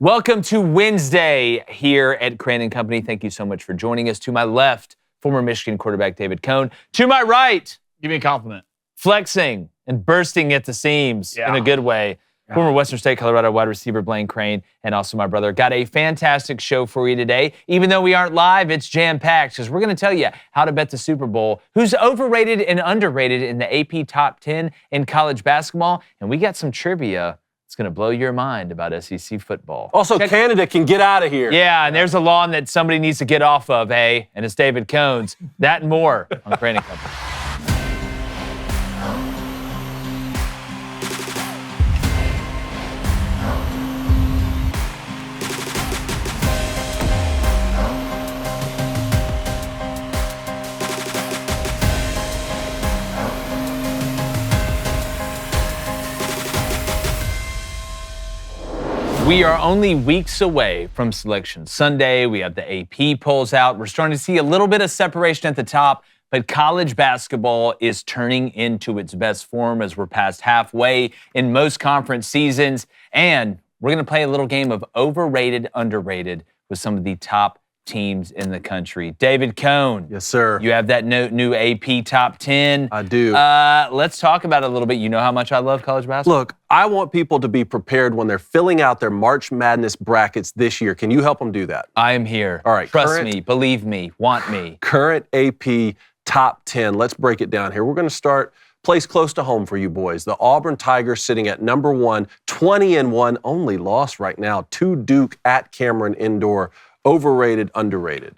Welcome to Wednesday here at Crain and Company. Thank you so much for joining us. To my left, former Michigan quarterback David Cone. To my right, give me a compliment. Flexing and bursting at the seams in a good way. Former Western State, Colorado wide receiver Blaine Crain, and also my brother. Got a fantastic show for you today. Even though we aren't live, it's jam-packed because we're going to tell you how to bet the Super Bowl, who's overrated and underrated in the AP Top 10 in college basketball, and we got some trivia. It's going to blow your mind about SEC football. Also, Canada can get out of here. Yeah, and there's a lawn that somebody needs to get off of, and it's David Cone's. That and more on Crain and Company. We are only weeks away from Selection Sunday. We have the AP polls out. We're starting to see a little bit of separation at the top, but college basketball is turning into its best form as we're past halfway in most conference seasons. And we're going to play a little game of overrated, underrated with some of the top teams in the country. David Cone. Yes, sir. You have that new AP Top 10. I do. Let's talk about it a little bit. You know how much I love college basketball. Look, I want people to be prepared when they're filling out their March Madness brackets this year. Can you help them do that? I am here. All right. Trust me, believe me, want me. Current AP Top 10. Let's break it down here. We're going to start place close to home for you boys. The Auburn Tigers sitting at number 1, 20-1, only loss right now to Duke at Cameron Indoor. Overrated, underrated?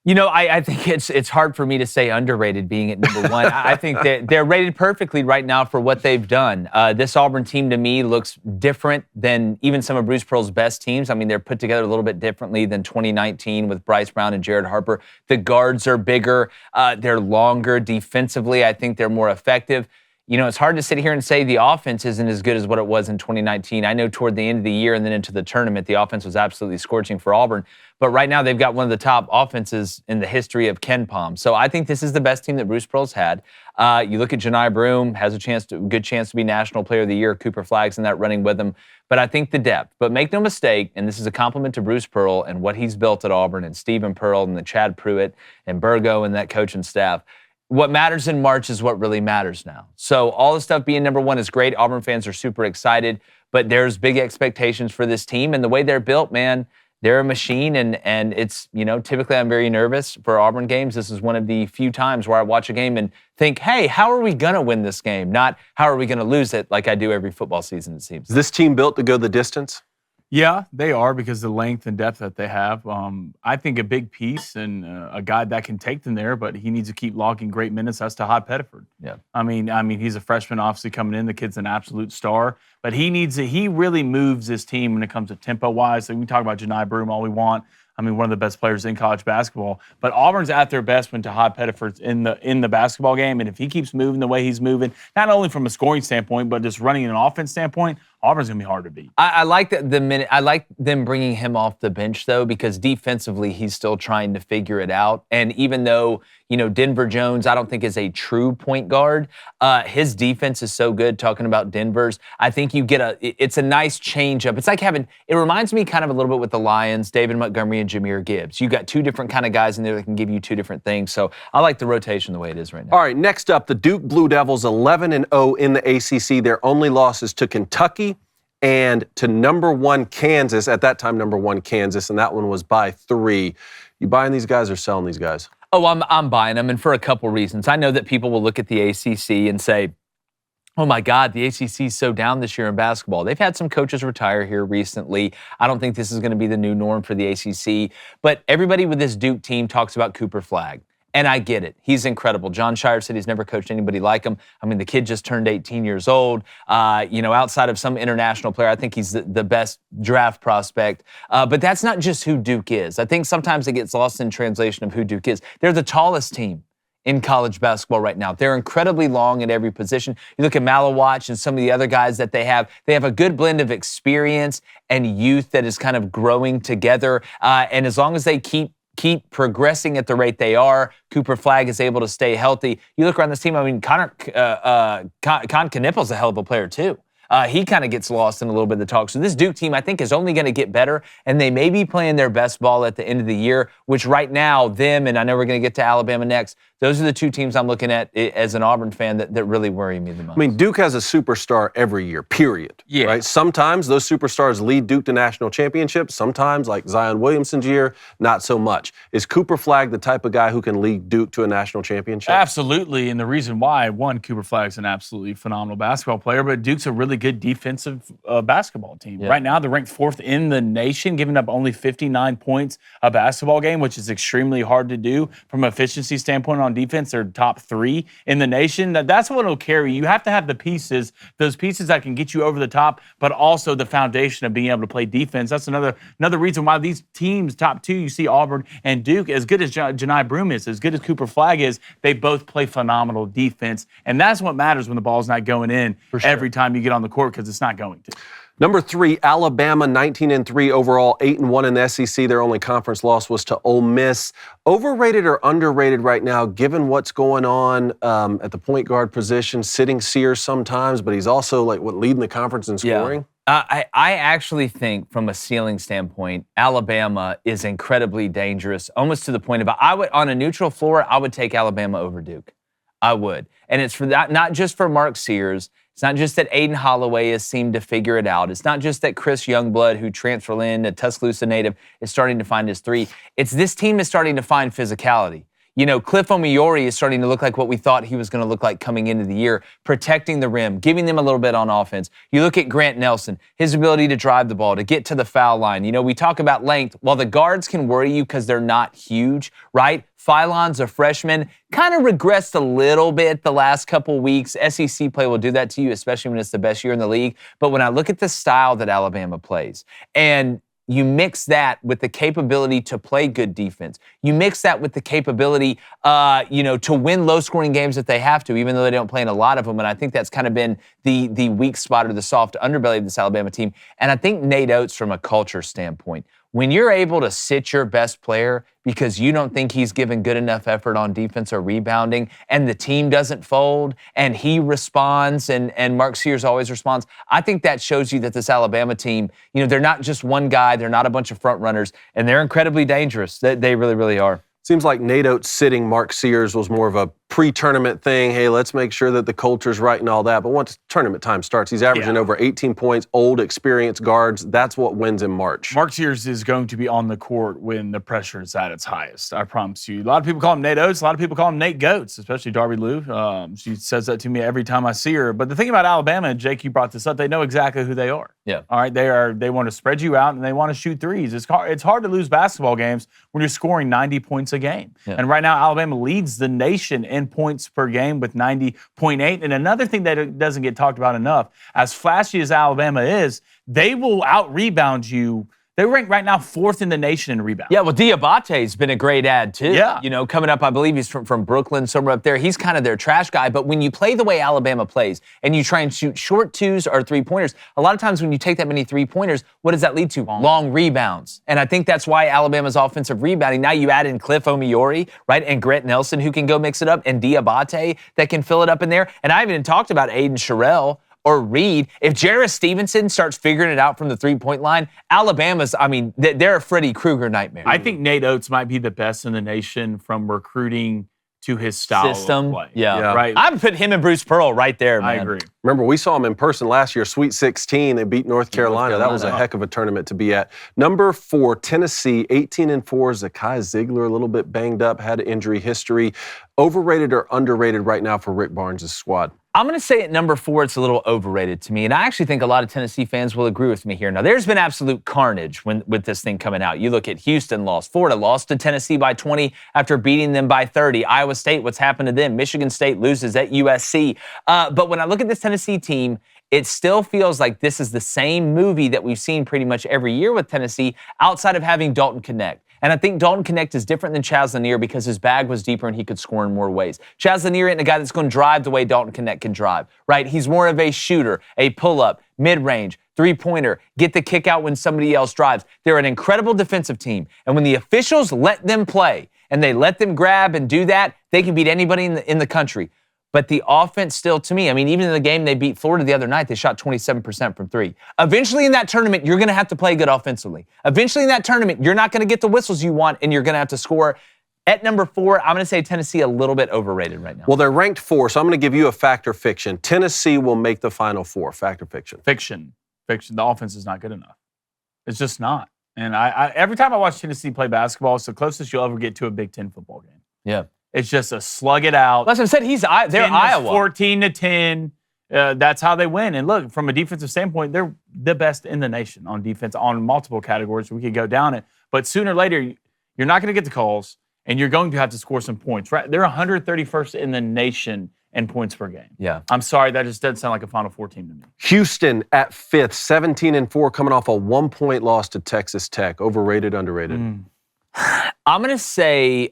You know, I think it's hard for me to say underrated being at number 1. I think they're rated perfectly right now for what they've done. This Auburn team to me looks different than even some of Bruce Pearl's best teams. I mean, they're put together a little bit differently than 2019 with Bryce Brown and Jared Harper. The guards are bigger. They're longer defensively. I think they're more effective. You know, it's hard to sit here and say the offense isn't as good as what it was in 2019. I know toward the end of the year and then into the tournament, the offense was absolutely scorching for Auburn. But right now, they've got one of the top offenses in the history of Ken Palm. So I think this is the best team that Bruce Pearl's had. You look at Janai Broome, has a good chance to be National Player of the Year. Cooper Flagg's in that running with him. But I think the depth. But make no mistake, and this is a compliment to Bruce Pearl and what he's built at Auburn and Stephen Pearl and the Chad Pruitt and Burgo and that coaching staff. What matters in March is what really matters now. So all the stuff being number 1 is great. Auburn fans are super excited, but there's big expectations for this team. And the way they're built, man, they're a machine. And it's, you know, typically I'm very nervous for Auburn games. This is one of the few times where I watch a game and think, hey, how are we going to win this game? Not how are we going to lose it like I do every football season, it seems. Is this team built to go the distance? Yeah, they are because of the length and depth that they have. I think a big piece and a guy that can take them there, but he needs to keep logging great minutes. That's to Todd Pettiford. Yeah. I mean, he's a freshman, obviously coming in. The kid's an absolute star, but he really moves his team when it comes to tempo wise. So we talk about Janai Broome all we want. I mean, one of the best players in college basketball. But Auburn's at their best when Todd Pettiford's in the basketball game, and if he keeps moving the way he's moving, not only from a scoring standpoint, but just running an offense standpoint, Auburn's gonna be hard to beat. I like I like them bringing him off the bench though, because defensively he's still trying to figure it out. And even though, you know, Denver Jones, I don't think is a true point guard. His defense is so good. Talking about Denver's, I think you get it's a nice change up. It's like it reminds me kind of a little bit with the Lions, David Montgomery and Jahmyr Gibbs. You got two different kind of guys in there that can give you two different things. So I like the rotation the way it is right now. All right, next up, the Duke Blue Devils 11-0 in the ACC. Their only losses to Kentucky and to number 1 Kansas, at that time number 1 Kansas, and that one was by 3. You buying these guys or selling these guys? Oh, I'm buying them, and for a couple reasons. I know that people will look at the ACC and say, oh my God, the ACC is so down this year in basketball. They've had some coaches retire here recently. I don't think this is going to be the new norm for the ACC, but everybody with this Duke team talks about Cooper Flagg. And I get it. He's incredible. John Shire said he's never coached anybody like him. I mean, the kid just turned 18 years old. Outside of some international player, I think he's the best draft prospect. But that's not just who Duke is. I think sometimes it gets lost in translation of who Duke is. They're the tallest team in college basketball right now. They're incredibly long at every position. You look at Malawatch and some of the other guys that they have a good blend of experience and youth that is kind of growing together. And as long as they keep progressing at the rate they are, Cooper Flagg is able to stay healthy. You look around this team, I mean, Con Knippel's a hell of a player too. He kind of gets lost in a little bit of the talk. So this Duke team, I think, is only going to get better, and they may be playing their best ball at the end of the year, which right now, them, and I know we're going to get to Alabama next, those are the two teams I'm looking at as an Auburn fan that really worry me the most. I mean, Duke has a superstar every year, period. Yeah. Right? Sometimes those superstars lead Duke to national championships. Sometimes, like Zion Williamson's year, not so much. Is Cooper Flagg the type of guy who can lead Duke to a national championship? Absolutely, and the reason why, one, Cooper Flagg's an absolutely phenomenal basketball player, but Duke's a really good defensive basketball team. Yeah. Right now, they're ranked 4th in the nation, giving up only 59 points a basketball game, which is extremely hard to do from an efficiency standpoint on defense. They're top 3 in the nation. That's what will carry you. You have to have the pieces, those pieces that can get you over the top, but also the foundation of being able to play defense. That's another reason why these teams, top 2, you see Auburn and Duke, as good as Janai Broome is, as good as Cooper Flagg is, they both play phenomenal defense. And that's what matters when the ball's not going in every time you get on the court, because it's not going to. Number 3, Alabama, 19-3 overall, 8-1 in the SEC. Their only conference loss was to Ole Miss. Overrated or underrated right now, given what's going on at the point guard position, sitting Sears sometimes, but he's also leading the conference in scoring? I actually think, from a ceiling standpoint, Alabama is incredibly dangerous, almost to the point of on a neutral floor, I would take Alabama over Duke. I would. And it's for that, not just for Mark Sears. It's not just that Aiden Holloway has seemed to figure it out. It's not just that Chris Youngblood, who transferred in, a Tuscaloosa native, is starting to find his 3. It's this team is starting to find physicality. You know, Cliff Omiori is starting to look like what we thought he was going to look like coming into the year, protecting the rim, giving them a little bit on offense. You look at Grant Nelson, his ability to drive the ball, to get to the foul line. You know, we talk about length. While the guards can worry you because they're not huge, right? Philon's a freshman, kind of regressed a little bit the last couple weeks. SEC play will do that to you, especially when it's the best year in the league. But when I look at the style that Alabama plays, and you mix that with the capability to play good defense. You mix that with the capability, to win low-scoring games if they have to, even though they don't play in a lot of them. And I think that's kind of been the weak spot or the soft underbelly of this Alabama team. And I think Nate Oates, from a culture standpoint, when you're able to sit your best player because you don't think he's given good enough effort on defense or rebounding, and the team doesn't fold, and he responds, and Mark Sears always responds, I think that shows you that this Alabama team, they're not just one guy, they're not a bunch of front runners, and they're incredibly dangerous. They really, really are. Seems like Nate Oates sitting Mark Sears was more of a pre-tournament thing. Hey, let's make sure that the culture's right and all that. But once tournament time starts, he's averaging over 18 points, old, experienced guards. That's what wins in March. Mark Sears is going to be on the court when the pressure is at its highest. I promise you. A lot of people call him Nate Oates. A lot of people call him Nate Goats, especially Darby Lou. She says that to me every time I see her. But the thing about Alabama, and Jake, you brought this up, they know exactly who they are. Yeah. All right. They want to spread you out, and they want to shoot threes. It's hard to lose basketball games when you're scoring 90 points a game. Yeah. And right now, Alabama leads the nation in points per game with 90.8. And another thing that doesn't get talked about enough, as flashy as Alabama is, they will out-rebound you. They rank right now 4th in the nation in rebound. Yeah, well, Diabate's been a great ad, too. Yeah. Coming up, I believe he's from Brooklyn, somewhere up there. He's kind of their trash guy. But when you play the way Alabama plays and you try and shoot short 2s or 3-pointers, a lot of times when you take that many 3-pointers, what does that lead to? Long rebounds. And I think that's why Alabama's offensive rebounding, now you add in Cliff Omiori, right, and Grant Nelson, who can go mix it up, and Diabate that can fill it up in there. And I haven't even talked about Aiden Sherrill or Reed. If Jarris Stevenson starts figuring it out from the 3-point line, Alabama's, they're a Freddie Krueger nightmare. I think Nate Oates might be the best in the nation from recruiting to his style system. Of play. Yeah. Right. I would put him and Bruce Pearl right there, man. I agree. Remember, we saw him in person last year, Sweet 16. They beat North Carolina. That was a heck of a tournament to be at. Number 4, Tennessee, 18-4. Zakai Ziegler, a little bit banged up, had injury history. Overrated or underrated right now for Rick Barnes' squad? I'm going to say at number 4, it's a little overrated to me. And I actually think a lot of Tennessee fans will agree with me here. Now, there's been absolute carnage with this thing coming out. You look at Houston lost, Florida lost to Tennessee by 20 after beating them by 30. Iowa State, what's happened to them? Michigan State loses at USC. But when I look at this Tennessee team, it still feels like this is the same movie that we've seen pretty much every year with Tennessee outside of having Dalton Connect. And I think Dalton Connect is different than Chaz Lanier because his bag was deeper and he could score in more ways. Chaz Lanier isn't a guy that's going to drive the way Dalton Connect can drive, right? He's more of a shooter, a pull-up, mid-range, 3-pointer, get the kick out when somebody else drives. They're an incredible defensive team. And when the officials let them play and they let them grab and do that, they can beat anybody in the country. But the offense still, to me, I mean, even in the game they beat Florida the other night, they shot 27% from three. Eventually in that tournament, you're going to have to play good offensively. Eventually in that tournament, you're not going to get the whistles you want, and you're going to have to score. At number 4, I'm going to say Tennessee a little bit overrated right now. Well, they're ranked 4, so I'm going to give you a fact or fiction. Tennessee will make the Final Four. Fact or fiction? Fiction. The offense is not good enough. It's just not. And I every time I watch Tennessee play basketball, it's the closest you'll ever get to a Big Ten football game. Yeah. It's just a slug it out. That's what I said. They're Iowa. 14-10. That's how they win. And look, from a defensive standpoint, they're the best in the nation on defense on multiple categories. We could go down it. But sooner or later, you're not going to get the calls, and you're going to have to score some points. Right? They're 131st in the nation in points per game. Yeah. I'm sorry, that just doesn't sound like a Final Four team to me. Houston at 5th, 17-4, coming off a 1-point loss to Texas Tech. Overrated, underrated? I'm going to say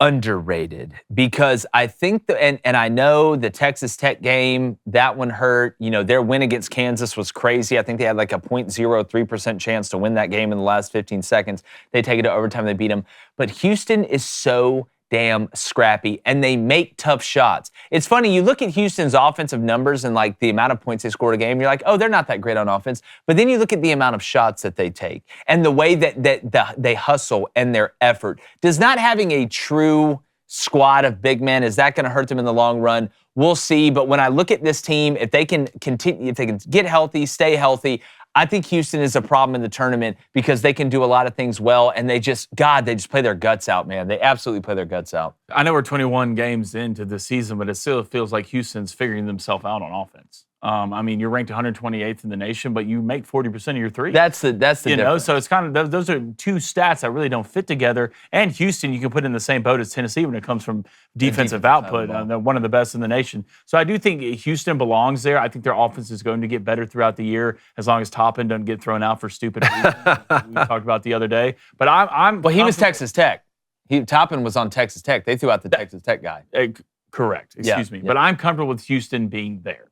underrated because I think, and I know the Texas Tech game, that one hurt. You know, their win against Kansas was crazy. I think they had like a 0.03% chance to win that game in the last 15 seconds. They take it to overtime, they beat them. But Houston is so damn scrappy, and they make tough shots. It's funny, you look at Houston's offensive numbers and like the amount of points they scored a game, you're like, oh, they're not that great on offense. But then you look at the amount of shots that they take and the way that they hustle and their effort. Does not having a true squad of big men, is that going to hurt them in the long run? We'll see. But when I look at this team, if they can continue, if they can get healthy, stay healthy, I think Houston is a problem in the tournament because they can do a lot of things well, and they just play their guts out, man. They absolutely play their guts out. I know we're 21 games into the season, but it still feels like Houston's figuring themselves out on offense. I mean, you're ranked 128th in the nation, but you make 40% of your threes. That's the difference. So it's kind of those are two stats that really don't fit together. And Houston, you can put in the same boat as Tennessee when it comes from defensive output. They're one of the best in the nation. So I do think Houston belongs there. I think their offense is going to get better throughout the year as long as Toppin doesn't get thrown out for stupid reasons we talked about the other day. But well, he was Texas Tech. Toppin was on Texas Tech. They threw out the Texas Tech guy. Correct. Excuse me. Yeah. But I'm comfortable with Houston being there.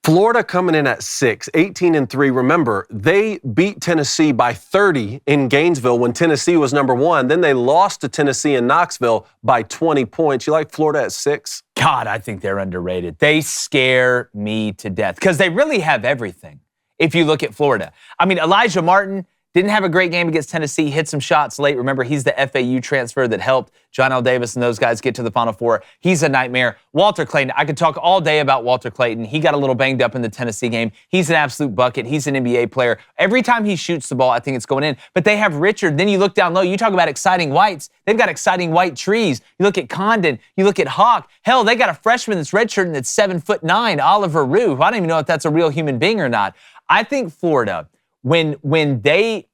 Florida coming in at 6, 18-3. Remember, they beat Tennessee by 30 in Gainesville when Tennessee was number 1. Then they lost to Tennessee in Knoxville by 20 points. You like Florida at 6? God, I think they're underrated. They scare me to death because they really have everything. If you look at Florida, I mean, Elijah Martin didn't have a great game against Tennessee, hit some shots late. Remember, he's the FAU transfer that helped John L. Davis and those guys get to the Final Four. He's a nightmare. Walter Clayton, I could talk all day about Walter Clayton. He got a little banged up in the Tennessee game. He's an absolute bucket. He's an NBA player. Every time he shoots the ball, I think it's going in. But they have Richard. Then you look down low. You talk about exciting whites. They've got exciting white trees. You look at Condon. You look at Hawk. Hell, they got a freshman that's redshirting that's 7'9", Oliver Rue. I don't even know if that's a real human being or not. I think Florida, when they...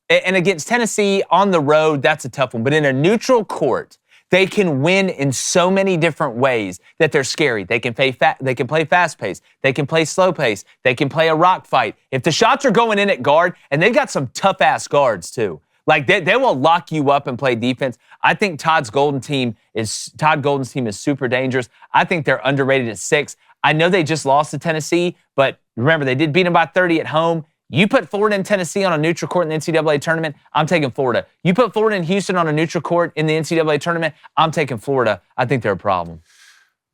And against Tennessee on the road, that's a tough one. But in a neutral court, they can win in so many different ways that they're scary. They can play fast pace. They can play slow pace. They can play a rock fight. If the shots are going in at guard, and they've got some tough ass guards too. Like they will lock you up and play defense. I think Todd Golden's team is super dangerous. I think they're underrated at 6. I know they just lost to Tennessee, but remember they did beat them by 30 at home. You put Florida and Tennessee on a neutral court in the NCAA tournament, I'm taking Florida. You put Florida and Houston on a neutral court in the NCAA tournament, I'm taking Florida. I think they're a problem.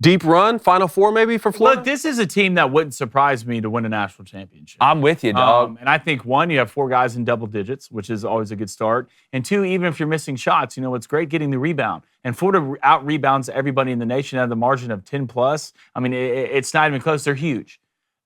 Deep run, Final Four maybe for Florida? Look, this is a team that wouldn't surprise me to win a national championship. I'm with you, dog. And I think, 1, you have 4 guys in double digits, which is always a good start. And 2, even if you're missing shots, it's great getting the rebound. And Florida out-rebounds everybody in the nation at the margin of 10+. I mean, it's not even close. They're huge.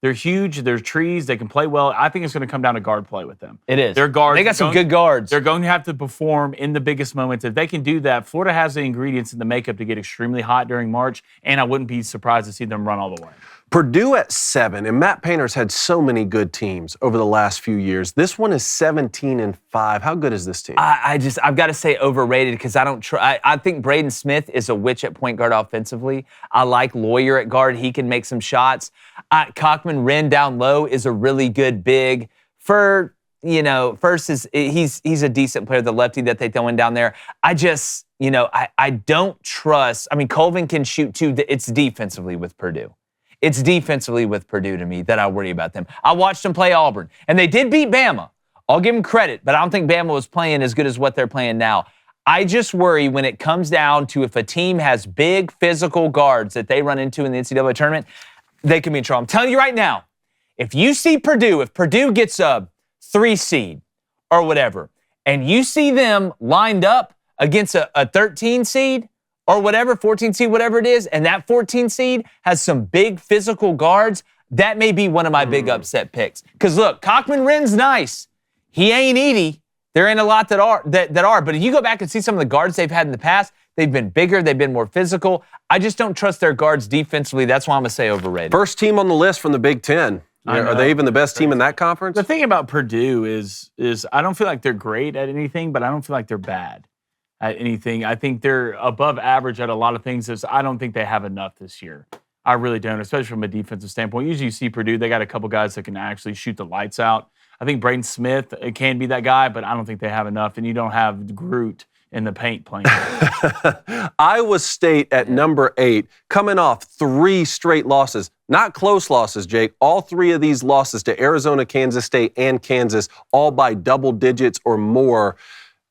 They're huge. They're trees. They can play well. I think it's going to come down to guard play with them. It is. Their guards. They got some good guards. They're going to have to perform in the biggest moments. If they can do that, Florida has the ingredients in the makeup to get extremely hot during March, and I wouldn't be surprised to see them run all the way. Purdue at 7, and Matt Painter's had so many good teams over the last few years. This one is 17-5. How good is this team? I've got to say overrated because I think Braden Smith is a witch at point guard offensively. I like Lawyer at guard. He can make some shots. Cockman Wren down low is a really good big. First he's a decent player, the lefty that they throw in down there. I don't trust. I mean, Colvin can shoot too. It's defensively with Purdue. It's defensively with Purdue to me that I worry about them. I watched them play Auburn, and they did beat Bama. I'll give them credit, but I don't think Bama was playing as good as what they're playing now. I just worry when it comes down to if a team has big physical guards that they run into in the NCAA tournament, they can be in trouble. I'm telling you right now, if you see Purdue, if Purdue gets a 3 seed or whatever, and you see them lined up against a 13 seed or whatever, 14 seed, whatever it is, and that 14 seed has some big physical guards, that may be one of my big upset picks. Because look, Cockman-Wren's nice. He ain't Edey. There ain't a lot that are. But if you go back and see some of the guards they've had in the past, they've been bigger, they've been more physical. I just don't trust their guards defensively. That's why I'm going to say overrated. First team on the list from the Big Ten. Are they even the best team in that conference? The thing about Purdue is I don't feel like they're great at anything, but I don't feel like they're bad at anything. I think they're above average at a lot of things. I don't think they have enough this year. I really don't, especially from a defensive standpoint. Usually you see Purdue, they got a couple guys that can actually shoot the lights out. I think Braden Smith can be that guy, but I don't think they have enough. And you don't have Groot in the paint playing. Iowa State at number 8, coming off 3 straight losses. Not close losses, Jake. All 3 of these losses to Arizona, Kansas State, and Kansas, all by double digits or more.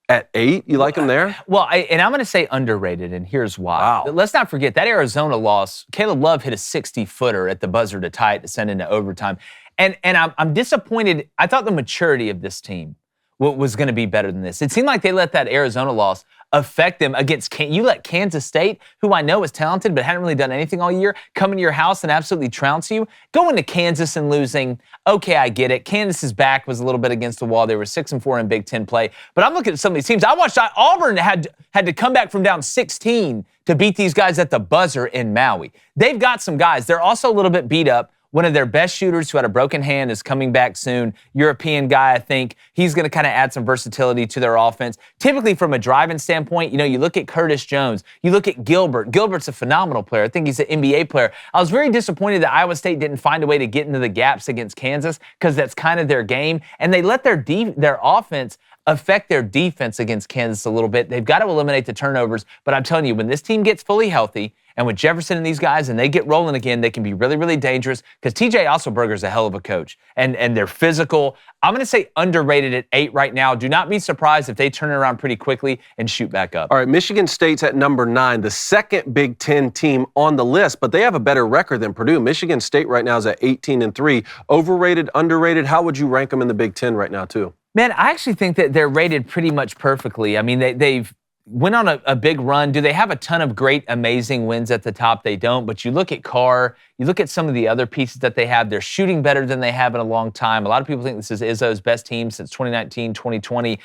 At 8, you like them there? Well, and I'm going to say underrated, and here's why. Wow. Let's not forget that Arizona loss. Caleb Love hit a 60-footer at the buzzer to tie it to send into overtime. And I'm disappointed. I thought the maturity of this team was going to be better than this. It seemed like they let that Arizona loss affect them against you let Kansas State, who I know is talented but hadn't really done anything all year, come into your house and absolutely trounce you. Going to Kansas and losing, okay, I get it. Kansas's back was a little bit against the wall. They were 6-4 in Big Ten play. But I'm looking at some of these teams. I watched Auburn had to come back from down 16 to beat these guys at the buzzer in Maui. They've got some guys. They're also a little bit beat up. One of their best shooters who had a broken hand is coming back soon. European guy, I think. He's going to kind of add some versatility to their offense. Typically, from a driving standpoint, you look at Curtis Jones. You look at Gilbert. Gilbert's a phenomenal player. I think he's an NBA player. I was very disappointed that Iowa State didn't find a way to get into the gaps against Kansas because that's kind of their game. And they let their offense affect their defense against Kansas a little bit. They've got to eliminate the turnovers. But I'm telling you, when this team gets fully healthy, and with Jefferson and these guys, and they get rolling again, they can be really, really dangerous because TJ Osselberger's a hell of a coach, and they're physical. I'm going to say underrated at 8 right now. Do not be surprised if they turn it around pretty quickly and shoot back up. All right, Michigan State's at number 9, the second Big Ten team on the list, but they have a better record than Purdue. Michigan State right now is at 18-3. Overrated, underrated, how would you rank them in the Big Ten right now, too? Man, I actually think that they're rated pretty much perfectly. I mean, they've went on a big run. Do they have a ton of great, amazing wins at the top? They don't. But you look at Carr, you look at some of the other pieces that they have. They're shooting better than they have in a long time. A lot of people think this is Izzo's best team since 2019, 2020,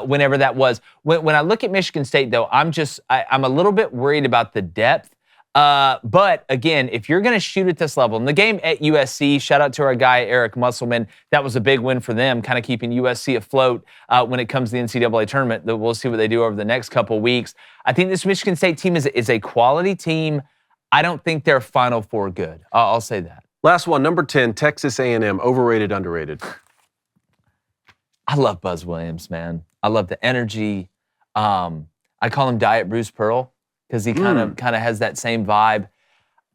whenever that was. When I look at Michigan State, though, I'm a little bit worried about the depth. But again, if you're going to shoot at this level, in the game at USC, shout out to our guy, Eric Musselman, that was a big win for them, kind of keeping USC afloat when it comes to the NCAA tournament. We'll see what they do over the next couple weeks. I think this Michigan State team is a quality team. I don't think they're Final Four good. I'll say that. Last one, number 10, Texas A&M, overrated, underrated. I love Buzz Williams, man. I love the energy. I call him Diet Bruce Pearl, because he kind of has that same vibe.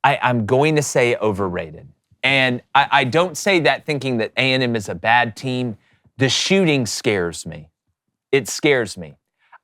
I'm going to say overrated. And I don't say that thinking that A&M is a bad team. The shooting scares me. It scares me.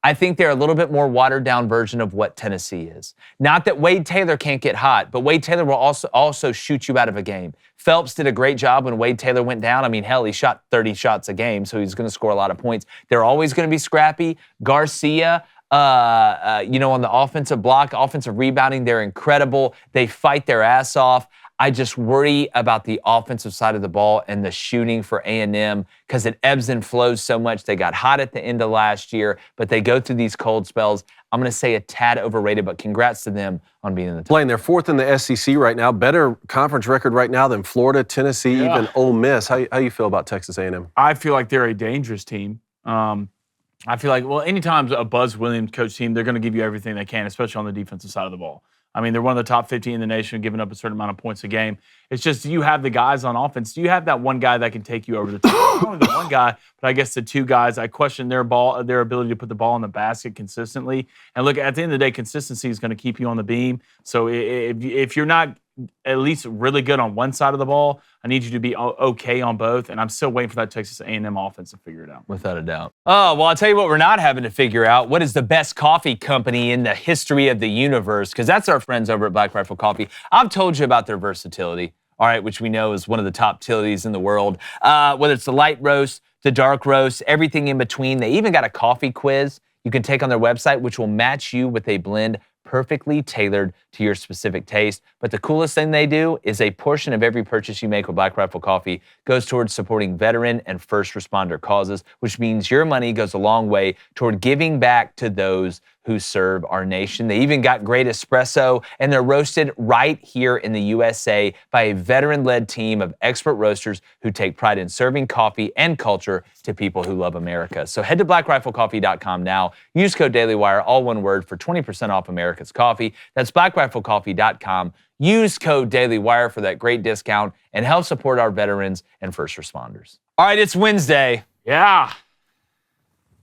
I think they're a little bit more watered-down version of what Tennessee is. Not that Wade Taylor can't get hot, but Wade Taylor will also shoot you out of a game. Phelps did a great job when Wade Taylor went down. I mean, hell, he shot 30 shots a game, so he's going to score a lot of points. They're always going to be scrappy. Garcia, on the offensive block, offensive rebounding, they're incredible. They fight their ass off. I just worry about the offensive side of the ball and the shooting for A&M because it ebbs and flows so much. They got hot at the end of last year, but they go through these cold spells. I'm going to say a tad overrated, but congrats to them on being in the top. Blaine, they're 4th in the SEC right now. Better conference record right now than Florida, Tennessee, even Ole Miss. How you feel about Texas A&M? I feel like they're a dangerous team. I feel like, anytime a Buzz Williams coach team, they're going to give you everything they can, especially on the defensive side of the ball. I mean, they're one of the top 15 in the nation, giving up a certain amount of points a game. It's just, do you have the guys on offense? Do you have that one guy that can take you over the top? Not only the one guy, but I guess the 2 guys. I question their ability to put the ball in the basket consistently. And look, at the end of the day, consistency is going to keep you on the beam. So if you're not at least really good on one side of the ball. I need you to be okay on both, and I'm still waiting for that Texas A&M offense to figure it out. Without a doubt. Oh, well, I'll tell you what we're not having to figure out. What is the best coffee company in the history of the universe? Because that's our friends over at Black Rifle Coffee. I've told you about their versatility, all right, which we know is one of the top utilities in the world. Whether it's the light roast, the dark roast, everything in between. They even got a coffee quiz you can take on their website, which will match you with a blend perfectly tailored to your specific taste. But the coolest thing they do is a portion of every purchase you make with Black Rifle Coffee goes towards supporting veteran and first responder causes, which means your money goes a long way toward giving back to those who serve our nation. They even got great espresso, and they're roasted right here in the USA by a veteran-led team of expert roasters who take pride in serving coffee and culture to people who love America. So head to blackriflecoffee.com now. Use code DailyWire, all one word, for 20% off America's coffee. That's blackriflecoffee.com. Use code DailyWire for that great discount and help support our veterans and first responders. All right, it's Wednesday. Yeah.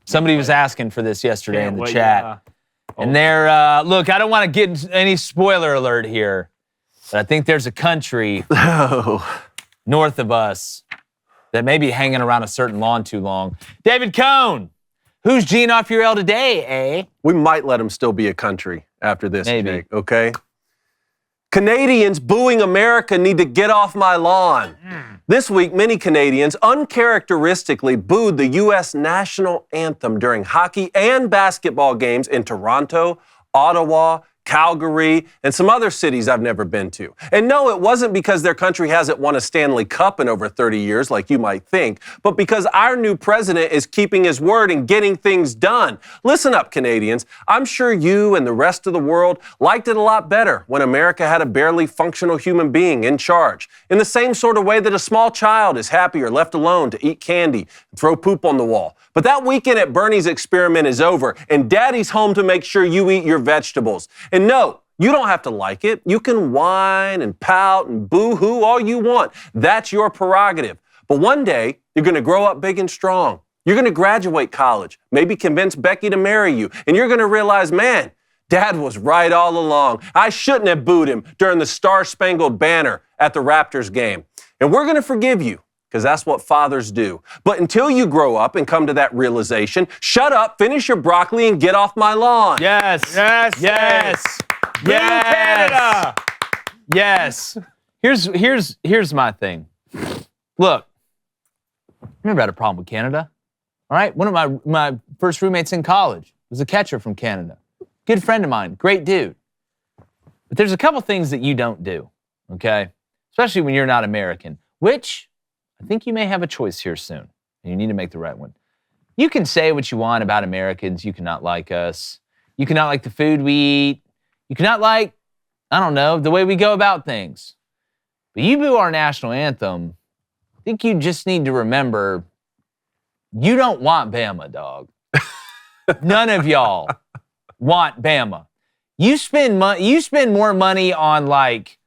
Somebody was asking for this yesterday in the chat. Yeah. And they're, look, I don't want to get any spoiler alert here, but I think there's a country north of us that may be hanging around a certain lawn too long. David Cohn, who's Gene off your L today, eh? We might let him still be a country after this, Maybe. Jake, okay? Canadians booing America need to get off my lawn. This week, many Canadians uncharacteristically booed the U.S. national anthem during hockey and basketball games in Toronto, Ottawa, Calgary, and some other cities I've never been to. And no, it wasn't because their country hasn't won a Stanley Cup in over 30 years like you might think, but because our new president is keeping his word and getting things done. Listen up, Canadians. I'm sure you and the rest of the world liked it a lot better when America had a barely functional human being in charge, in the same sort of way that a small child is happy or left alone to eat candy and throw poop on the wall. But that weekend at Bernie's experiment is over, and Daddy's home to make sure you eat your vegetables. And no, you don't have to like it. You can whine and pout and boo-hoo all you want. That's your prerogative. But one day, you're going to grow up big and strong. You're going to graduate college, maybe convince Becky to marry you, and you're going to realize, man, Dad was right all along. I shouldn't have booed him during the Star-Spangled Banner at the Raptors game. And we're going to forgive you, because that's what fathers do. But until you grow up and come to that realization, shut up, finish your broccoli, and get off my lawn. Yes. Yes. Yes. Boo Canada. Yes. Here's my thing. Look, I never had a problem with Canada. All right? One of my first roommates in college was a catcher from Canada. Good friend of mine, great dude. But there's a couple things that you don't do, okay? Especially when you're not American, which I think you may have a choice here soon, and you need to make the right one. You can say what you want about Americans. You cannot like us. You cannot like the food we eat. You cannot like, I don't know, the way we go about things. But you boo our national anthem, I think you just need to remember, you don't want Bama, dog. None of y'all want Bama. You spend more money on, like,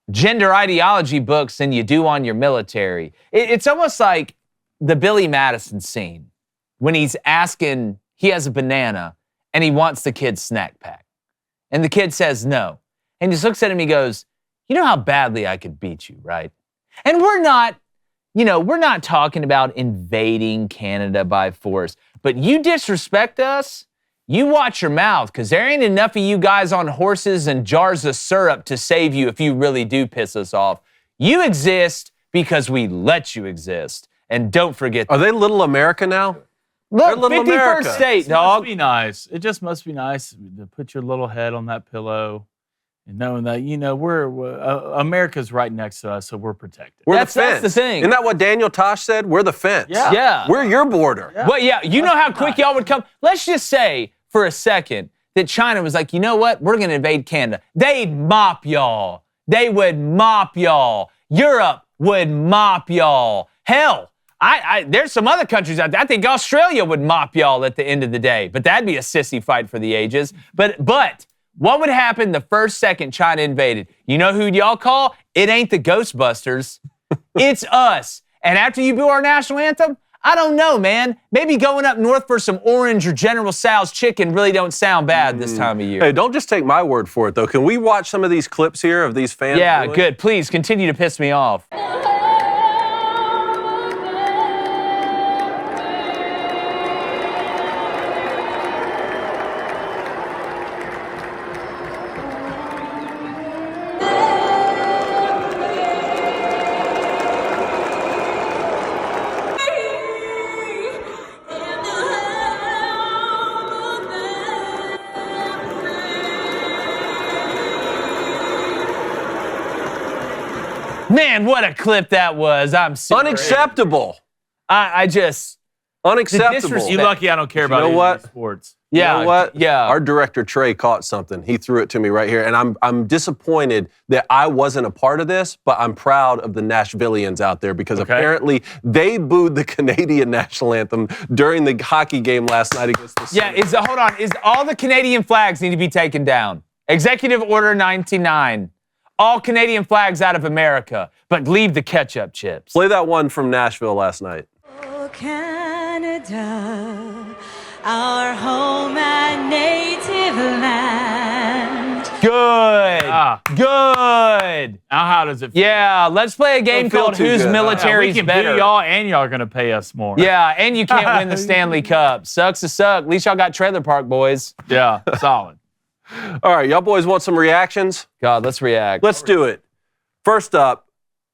gender ideology books than you do on your military. It's almost like the Billy Madison scene when he's asking, he has a banana and he wants the kid's snack pack. And the kid says no. And he just looks at him, he goes, you know how badly I could beat you, right? And we're not talking about invading Canada by force, but you disrespect us, you watch your mouth, because there ain't enough of you guys on horses and jars of syrup to save you if you really do piss us off. You exist because we let you exist. And don't forget. Are they little America now? Look, little 51st America. state, It dog. must be nice. It just must be nice to put your little head on that pillow and knowing that, we're America's right next to us, so we're protected. We're That's the fence. the thing. Isn't that what Daniel Tosh said? We're the fence. Yeah. Yeah. We're your border. Yeah. Well, yeah, you know how quick y'all would come. Let's just say for a second that China was like, you know what? We're going to invade Canada. They'd mop y'all. They would mop y'all. Europe would mop y'all. Hell, there's some other countries out there. I think Australia would mop y'all at the end of the day, but that'd be a sissy fight for the ages. But what would happen the first second China invaded? You know who y'all call? It ain't the Ghostbusters. It's us. And after you boo our national anthem, I don't know, man. Maybe going up north for some orange or General Tso's chicken really don't sound bad this time of year. Hey, don't just take my word for it, though. Can we watch some of these clips here of these fans? Yeah, doing? good. Please continue to piss me off. Man, what a clip that was. I'm super Unacceptable. I just Unacceptable. disrespect. You lucky I don't care about know any of what? these sports. Yeah, You know what? yeah. Our director Trey caught something. He threw it to me right here, and I'm disappointed that I wasn't a part of this, but I'm proud of the Nashvillians out there because apparently they booed the Canadian national anthem during the hockey game last night against the Senators. Hold on. Is all the Canadian flags need to be taken down? Executive Order 99. All Canadian flags out of America, but leave the ketchup chips. Play that one from Nashville last night. Oh, Canada, our home and native land. Good. Good. Now how does it feel? Yeah, let's play a game Don't feel called too Whose good. Military's we can Better. boo y'all and y'all are going to pay us more. Yeah, and you can't win the Stanley Cup. Sucks to suck. At least y'all got Trailer Park Boys. Yeah, solid. All right, y'all boys want some reactions? God, let's react. Let's do it. First up,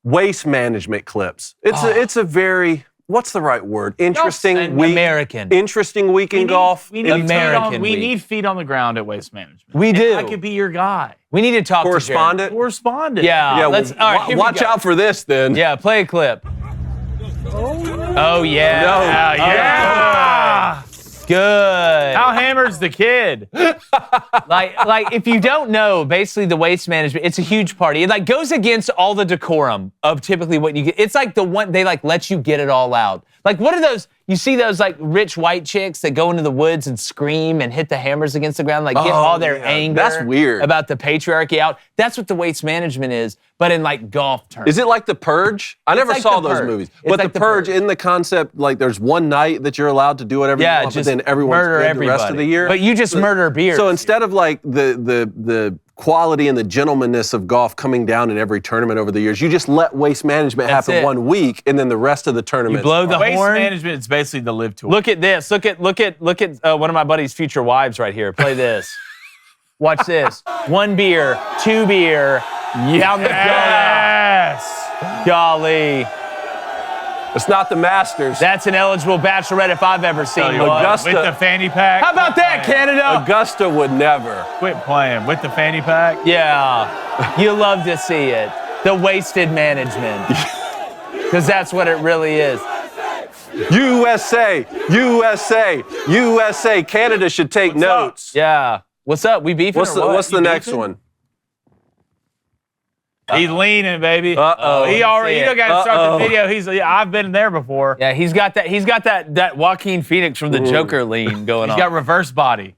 waste management clips. It's a very, what's the right word? Interesting week. American. Interesting week in golf. We need American we week. need feet on the ground at Waste Management. We And do. I could be your guy. We need to talk Correspondent. Correspondent. Yeah. Yeah, let's. All right, here we watch go. out for this then. Yeah, play a clip. Oh yeah. No. Yeah. Good. How hammer's the kid? like if you don't know, basically the waste management, it's a huge party. It like goes against all the decorum of typically what you get. It's like the one they like let you get it all out. Like what are those? You see those like rich white chicks that go into the woods and scream and hit the hammers against the ground, like get all their anger. That's weird. About the patriarchy out. That's what the waste management is, but in like golf terms. Is it like The Purge? I never like saw The those Purge. movies. It's But like The The Purge, Purge. in the concept, like there's one night that you're allowed to do whatever you want, but just then everyone's murder good everybody. the rest of the year. But you just murder beers. So instead of like the quality and the gentlemanness of golf coming down in every tournament over the years, you just let waste management That's happen it. 1 week, and then the rest of the tournament. you blow the Waste horn. Management is basically the live tour. Look at this. Look at one of my buddy's future wives right here. Play this. Watch this. 1 beer, 2 beer, down the Yes. golly. It's not the Masters. That's an eligible bachelorette if I've ever seen Tell you one. what, Augusta- with the fanny pack. How about that, Canada? Augusta would never. Quit playing with the fanny pack. Yeah. You love to see it. The wasted management. Because that's what it really is. USA, USA, USA. Canada should take notes. Yeah. What's up? We beefing What's or what? what's the You next beefing? one? He's leaning, baby. Uh-oh. He already. You don't got to start Uh-oh. the video. I've been there before. Yeah, he's got that Joaquin Phoenix from the Joker lean going He's on. got reverse body.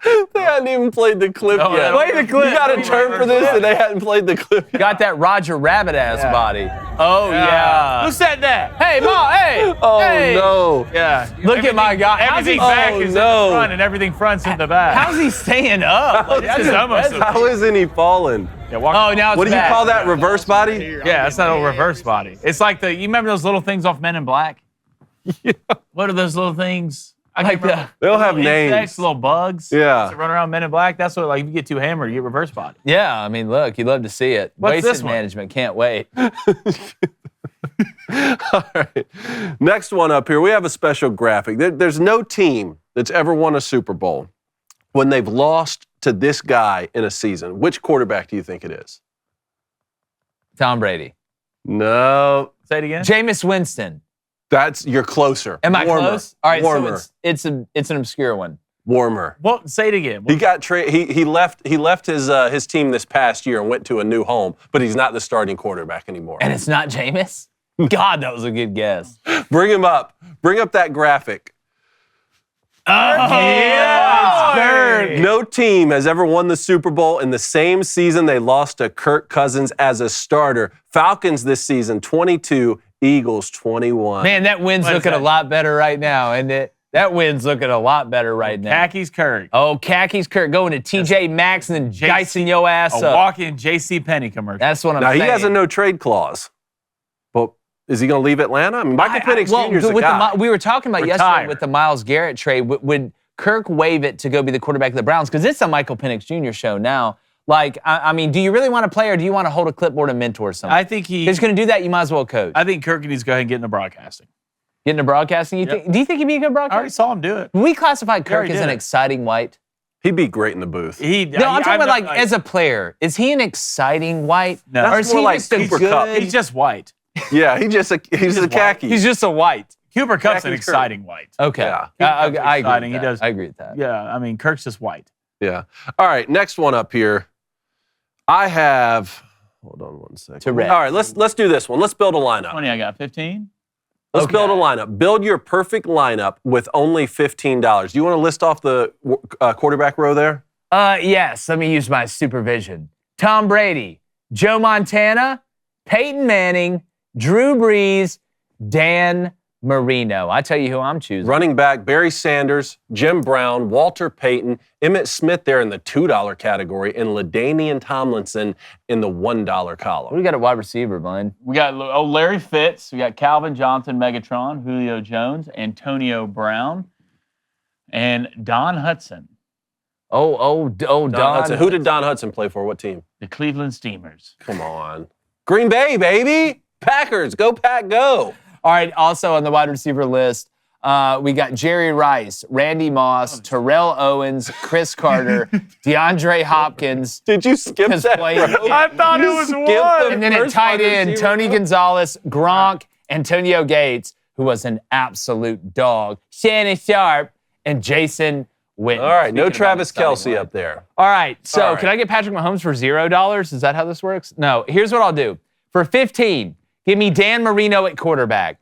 They hadn't even played the clip No, yet. Play the clip. You got a term for this, and they hadn't played the clip yet. Got that Roger Rabbit ass body. Oh yeah. Who said that? Hey, Ma, hey. Oh hey. no. Yeah. Look at my guy. How's Everything he- back Oh, is no. in the front, and everything front's in the back. How's he staying up? Like, This is almost. How isn't he falling? Yeah, walk- Oh, now it's What do you back. call that? Reverse body? Yeah, that's not a reverse body. It's like you remember those little things off Men in Black? Yeah. What are those little things? I Like can't remember. They don't have Little insects, names. little bugs. Yeah. That run around Men in Black. That's what, like, if you get too hammered, you get reverse body. Yeah, I mean, look, you'd love to see it. What's Wasted this one? management, can't wait. All right. Next one up here, we have a special graphic. There's no team that's ever won a Super Bowl when they've lost to this guy in a season. Which quarterback do you think it is? Tom Brady. No. Say it again. Jameis Winston. You're closer. Am I Warmer. close? All right, Warmer. so it's an obscure one. Warmer. Well, say it again. He got he left his team this past year and went to a new home, but he's not the starting quarterback anymore. And it's not Jameis? God, that was a good guess. Bring him up. Bring up that graphic. yeah. Bird. No team has ever won the Super Bowl in the same season they lost to Kirk Cousins as a starter. Falcons this season, 22, Eagles 21. Man, that wind's What is looking that? a lot better right now, isn't it? That wind's looking a lot better right now. Khakis Kirk. Oh, khakis Kirk going to TJ Maxx and then dicing your ass A up. walk-in J.C. Penney commercial. That's what I'm Now, saying. he has a no trade clause. But is he going to leave Atlanta? I mean, Michael Penix Jr. is a with guy. we were talking about Retire. yesterday with the Myles Garrett trade. Would Kirk waive it to go be the quarterback of the Browns? Because it's a Michael Penix Jr. show now. Like, I mean, do you really want to play or do you want to hold a clipboard and mentor someone? I think If he's going to do that, you might as well coach. I think Kirk needs to go ahead and get into broadcasting. Get into broadcasting? Do you think he'd be a good I already broadcaster? saw him do it. We classified Kirk already as did an it. exciting white. He'd be great in the booth. No, I'm talking about like as a player. Is he an exciting white? No. Or That's is more he like just a Cooper good... Kupp. He's just white. Yeah, he's a khaki. He's just a white. Cooper Kupp's an Khakis Kirk. exciting white. Okay. Yeah. I Cooper Kupp's agree exciting. with He that. does- I agree with that. Yeah, I mean, Kirk's just white. Yeah. All right, next one up here. I have. Hold on one second. To red. All right, let's do this one. Let's build a lineup. 20, I got 15. Let's Okay. build a lineup. Build your perfect lineup with only $15. Do you want to list off the quarterback row there? Yes, let me use my supervision. Tom Brady, Joe Montana, Peyton Manning, Drew Brees, Dan Marino. I tell you who I'm choosing. Running back, Barry Sanders, Jim Brown, Walter Payton, Emmitt Smith there in the $2 category, and LaDainian Tomlinson in the $1 What do column. we got at wide receiver, Blaine? We got Larry Fitz. We got Calvin Johnson, Megatron, Julio Jones, Antonio Brown, and Don Hudson, Don Don. Hudson. Who did Don Hudson play for? What team? the Cleveland Steamers. Come on. Green Bay, baby. Packers. Go, Pack, go. All right, also on the wide receiver list, we got Jerry Rice, Randy Moss, Terrell Owens, Chris Carter, DeAndre Hopkins, Did you skip Has that? played- row? I thought it was skipped one. the and then at first tight wide end, receiver Tony row? Gonzalez, Gronk, Antonio Gates, who was an absolute dog, Shannon Sharp, and Jason Witten. All right, no Speaking about Travis exciting Kelsey ones. up there. All right, so All right. can I get Patrick Mahomes for $0? Is that how this works? No, here's what I'll do. For 15, give me Dan Marino at quarterback.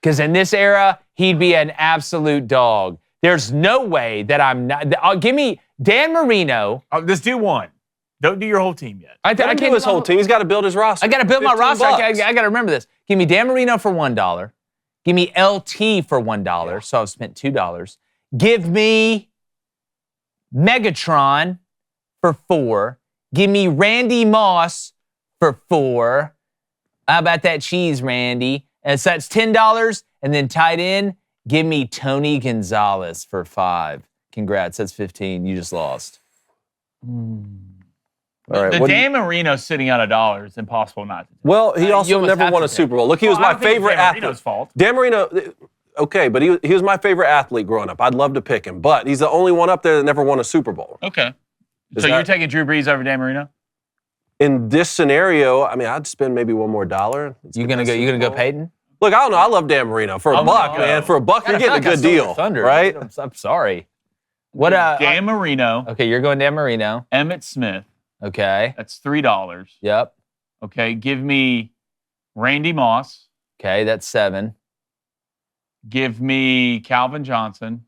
Because in this era, he'd be an absolute dog. There's no way that I'm not. Give me Dan Marino. Just do one. Don't do your whole team yet. I Let him do his whole team. He's got to build his roster. I got to build my 15 roster. I bucks. got to remember this. Give me Dan Marino for $1. Give me LT for $1. So I've spent $2. Give me Megatron for $4. Give me Randy Moss for $4. How about that cheese, Randy? And so that's $10. And then tight end, give me Tony Gonzalez for $5. Congrats, that's 15. You just lost. All right, The what do you- Dan Marino sitting out $1 is impossible not to. Well, he You also almost never have won to a take Super Bowl. Look, he was I my don't think it's favorite Dan athlete. Marino's fault. Dan Marino, okay, but he was my favorite athlete growing up. I'd love to pick him, but he's the only one up there that never won a Super Bowl. Okay. Is So you're that- taking Drew Brees over Dan Marino? In this scenario, I mean, I'd spend maybe one more $1. Let's You get gonna that go? You Super gonna go Bowl. Peyton? Look, I don't know. I love Dan Marino for a Oh, buck, no. man. For a buck, you're getting a good deal, Thunder, right? I'm sorry. What? Dan Marino, Okay, you're going Dan Marino. Emmitt Smith. Okay. That's $3. Yep. Okay. Give me Randy Moss. Okay, that's 7. Give me Calvin Johnson.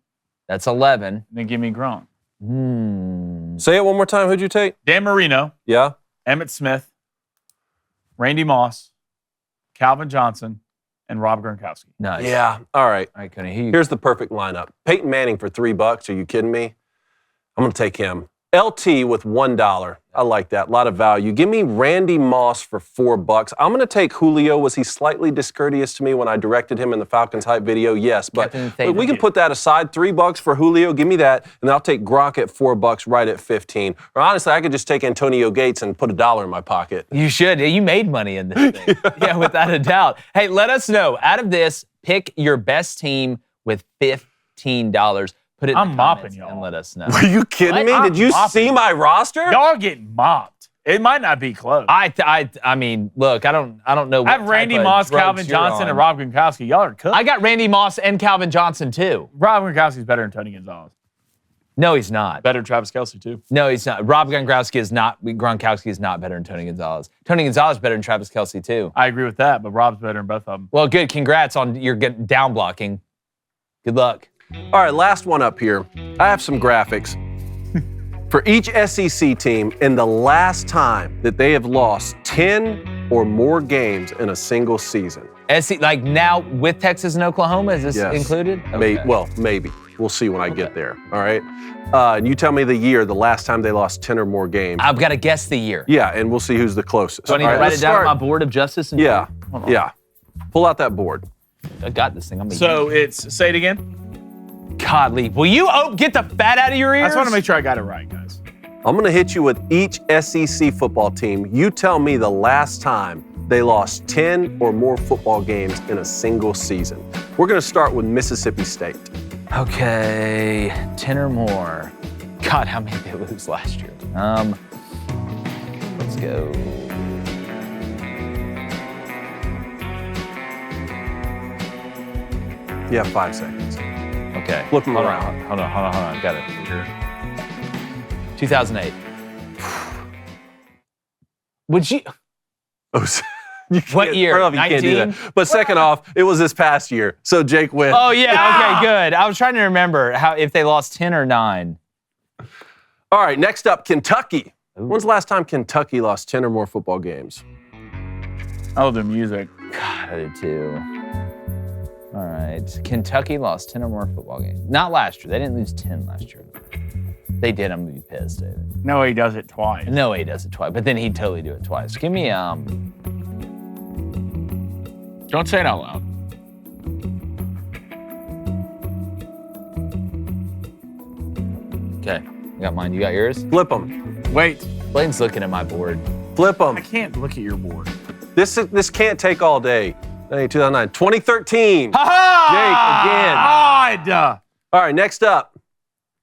That's 11. And then give me Gronk. Say it one more time. Who'd you take? Dan Marino, Yeah. Emmitt Smith, Randy Moss, Calvin Johnson, and Rob Gronkowski. Nice. Yeah. All right. All right, Connie. Here you Here's the perfect lineup. Peyton Manning for $3. Are you kidding me? I'm going to take him. LT with $1. I like that. A lot of value. Give me Randy Moss for $4. I'm going to take Julio. Was he slightly discourteous to me when I directed him in the Falcons hype video? Yes, but Captain Thaden. we can put that aside. $3 for Julio. Give me that, and I'll take Gronk at $4 right at 15. Or honestly, I could just take Antonio Gates and put $1 in my pocket. You should. You made money in this thing. Yeah, without a doubt. Hey, let us know. Out of this, pick your best team with $15. Put it in I'm the mopping comments y'all. and let us know. Are you kidding me? I'm Did you mopping. see my roster? Y'all are getting mopped. It might not be close. I mean, look, I don't know. I have Randy Moss, Calvin Johnson, and Rob Gronkowski. Y'all are cooked. I got Randy Moss and Calvin Johnson too. Rob Gronkowski's better than Tony Gonzalez. No, he's not. Better than Travis Kelsey, too. No, he's not. Rob Gronkowski is not. Gronkowski is not better than Tony Gonzalez. Tony Gonzalez is better than Travis Kelsey too. I agree with that, but Rob's better than both of them. Well, good. Congrats on your down blocking. Good luck. All right, last one up here. I have some graphics for each SEC team in the last time that they have lost 10 or more games in a single season. Like now with Texas and Oklahoma, is this Yes. included? Okay. Maybe. We'll see when I get there. All right. And you tell me the last time they lost 10 or more games. I've got to guess the year. Yeah, and we'll see who's the closest. Do I need All to right, write let's it down on start- my board of justice? And Yeah. Hold on. Yeah. Pull out that board. I got this thing. I'm So it's, say it again. God, Lee, will you get the fat out of your ears? I just want to make sure I got it right, guys. I'm going to hit you with each SEC football team. You tell me the last time they lost 10 or more football games in a single season. We're going to start with Mississippi State. Okay, 10 or more. God, how many did they lose last year? Let's go. You have 5 seconds. Okay. Flip 'em Hold around. on. Hold on. Got it here. 2008. Would you? Oh, you What can't- year? First off, you can't do 19? that. But second off, it was this past year. So Jake wins. Oh yeah. Okay, good. I was trying to remember if they lost 10 or 9. All right, next up, Kentucky. When's the last time Kentucky lost 10 or more football games? Oh, the music. God, I did too. All right. Kentucky lost 10 or more football games. Not last year. They didn't lose 10 last year. They did. I'm gonna be pissed, David. No, he does it twice. No, he does it twice, but then he'd totally do it twice. Give me Don't say it out loud. Okay, I got mine. You got yours? Flip them. Wait, Blaine's looking at my board. Flip them. I can't look at your board. This can't take all day. 2009. 2013. Ha Jake, again. God! All right, next up,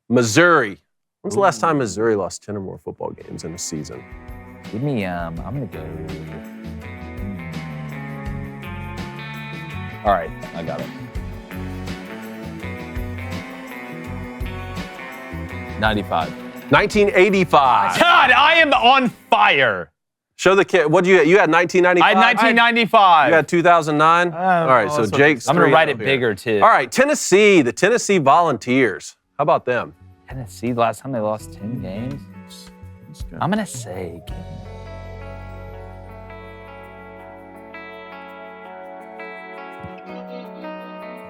Missouri. When's the last time Missouri lost 10 or more football games in a season? Give me, I'm gonna go. All right, I got it. 95. 1985. God, I am on fire. Show the kid. What do you had? You had 1995? I had 1995. You had 2009? All right, so Jake's I'm gonna 3-0 write it here. bigger too. All right, Tennessee, the Tennessee Volunteers. How about them? Tennessee, the last time they lost 10 games? I'm gonna say.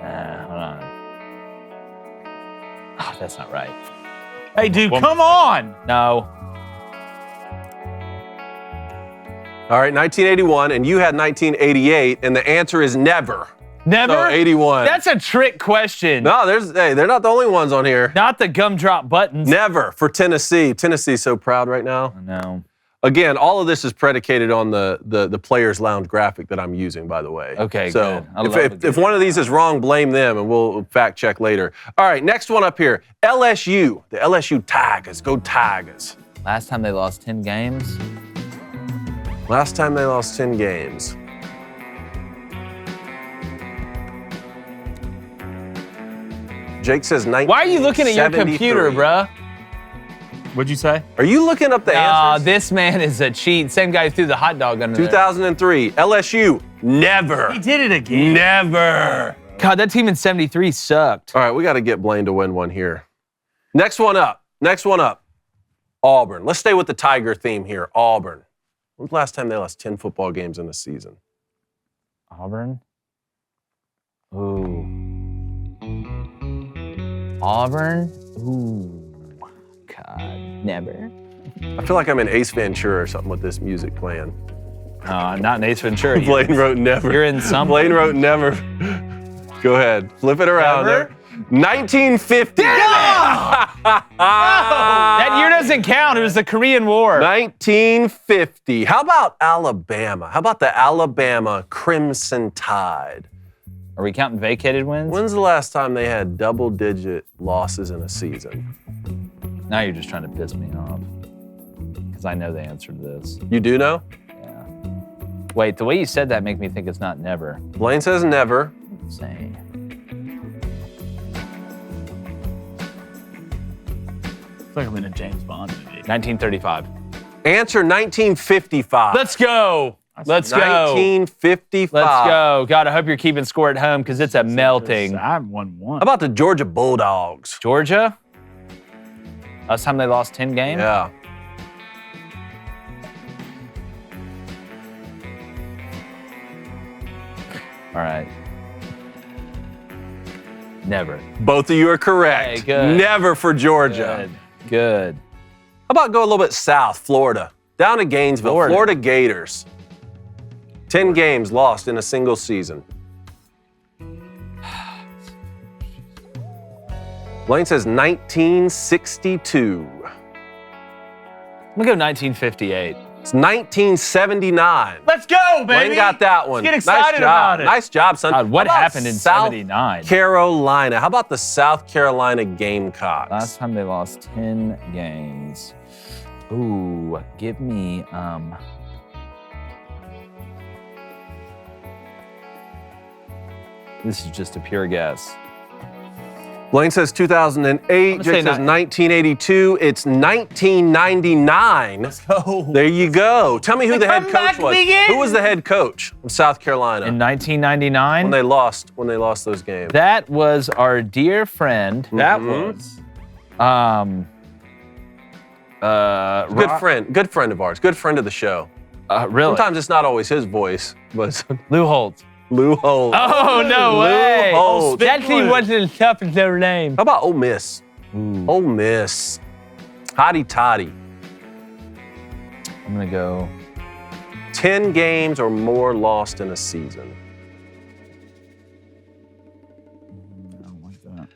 Hold on. Oh, that's not right. Hey, dude, Well- come on! No. All right, 1981, and you had 1988, and the answer is never. Never? So 81. That's a trick question. No, they're not the only ones on here. Not the gumdrop buttons. Never for Tennessee. Tennessee's so proud right now. No. Again, all of this is predicated on the Players Lounge graphic that I'm using, by the way. Okay, so good. I love a if good one of these is wrong, blame them, and we'll fact check later. All right, next one up here, LSU, the LSU Tigers. Go Tigers. Last time they lost 10 games? Last time they lost 10 games. Jake says 1973. Why are you looking at your computer, bruh? What'd you say? Are you looking up the answers? This man is a cheat. Same guy who threw the hot dog under there. 2003, LSU, never. He did it again. Never. God, that team in 73 sucked. All right, we got to get Blaine to win one here. Next one up. Auburn. Let's stay with the Tiger theme here. Auburn. When's the last time they lost 10 football games in a season? Auburn? Ooh. Auburn? Ooh. God, never. I feel like I'm in Ace Ventura or something with this music playing. Not in Ace Ventura. Blaine wrote never. You're in some. Blaine wrote never. Go ahead. Flip it around Never? there. 1950. That year doesn't count. It was the Korean War. 1950. How about Alabama? How about the Alabama Crimson Tide? Are we counting vacated wins? When's the last time they had double-digit losses in a season? Now you're just trying to piss me off. Because I know the answer to this. You do know? Yeah. Wait, the way you said that makes me think it's not never. Blaine says never. Say. I feel like I'm in a James Bond movie. 1935. Answer 1955. Let's go. Let's go. 1955. Let's go. God, I hope you're keeping score at home because it's a melting. I'm 1-1. How about the Georgia Bulldogs? Georgia? Last time they lost 10 games? Yeah. All All right. Never. Both of you are correct. Hey, good. Never for Georgia. Good. How about go a little bit south, Florida? Down to Gainesville, Florida Gators. 10 games lost in a single season. Blaine says 1962. I'm gonna go 1958. It's 1979. Let's go, baby. Blaine got that one. Let's get excited about it. Nice job, son. God, what How about happened in South 79? Carolina. How about the South Carolina Gamecocks? Last time they lost 10 games. Ooh, give me this is just a pure guess. Blaine says 2008. Jake says 1982. It's 1999. Let's go. There you go. Tell me who the head comeback coach was. begins. Who was the head coach of South Carolina In 1999, when they lost those games? that was our dear friend. That was. Good friend of ours. Good friend of the show. Really? Sometimes it's not always his voice, but Lou Holtz. Lou Holtz. Oh, no Lou way. Holtz. That team wasn't as tough as their name. How about Ole Miss? Ole Miss. Hotty toddy. I'm going to go 10 games or more lost in a season. I don't like that.